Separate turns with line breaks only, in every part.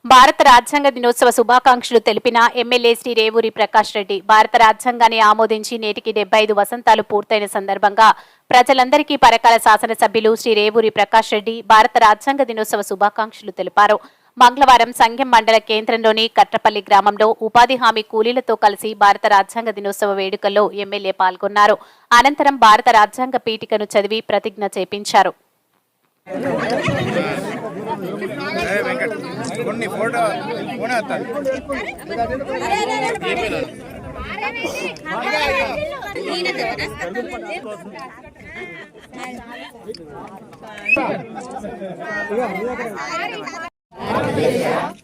భారత రాజ్యాంగ దినోత్సవ శుభాకాంక్షలు తెలిపిన ఎమ్మెల్యే శ్రీ రేవూరి ప్రకాష్ రెడ్డి భారత రాజ్యాంగాన్ని ఆమోదించి నేటికి 75 వసంతాలు పూర్తయిన సందర్భంగా ప్రజలందరికీ పరకాల శాసనసభ్యులు శ్రీ రేవూరి ప్రకాష్ రెడ్డి భారత రాజ్యాంగ దినోత్సవ శుభాకాంక్షలు తెలిపారు. మంగళవారం సంఘం మండల కేంద్రంలోని కట్రపల్లి గ్రామంలో ఉపాధి హామీ కూలీలతో కలిసి భారత రాజ్యాంగ దినోత్సవ వేడుకల్లో ఎమ్మెల్యే పాల్గొన్నారు. అనంతరం భారత రాజ్యాంగ పీఠికను చదివి ప్రతిజ్ఞ చేపించారు.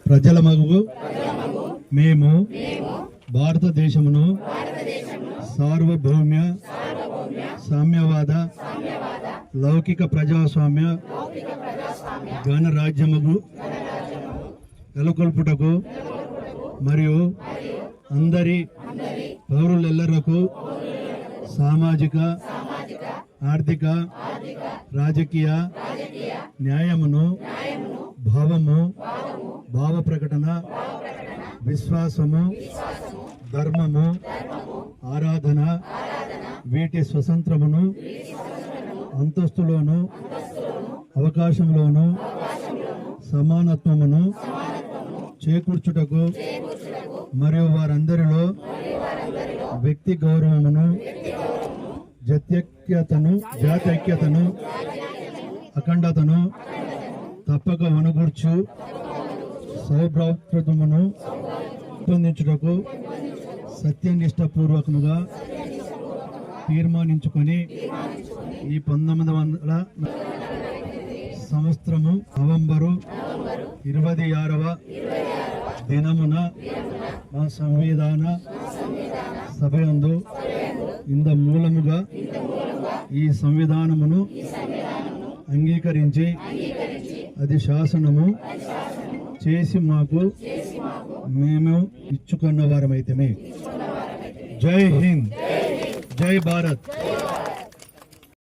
ప్రజల మగువు మేము భారతదేశమును సార్వభౌమ్య సామ్యవాద లౌకిక ప్రజాస్వామ్య గణరాజ్యముకు నెలకొల్పుటకు మరియు అందరి పౌరులెల్లరకు సామాజిక ఆర్థిక రాజకీయ న్యాయమును భావ ప్రకటన విశ్వాసము ధర్మము ఆరాధన వీటి స్వతంత్రమును అంతస్తులోను అవకాశంలోను సమానత్వమును చేకూర్చుటకు మరియు వారందరిలో వ్యక్తి గౌరవమును జాతైక్యతను అఖండతను తప్పక అనుగూర్చు సౌభ్రాతృత్వమును పెంపొందించుటకు సత్యనిష్టపూర్వకముగా తీర్మానించుకొని ఈ 1900 సంవత్సరము నవంబరు 26వ దినమున మా సంవిధాన సభయందు ఇంద మూలముగా ఈ సంవిధానమును అంగీకరించి అది శాసనము చేసి మాకు మేము ఇచ్చుకున్న వారమైతే. జై హింద్, జై భారత్.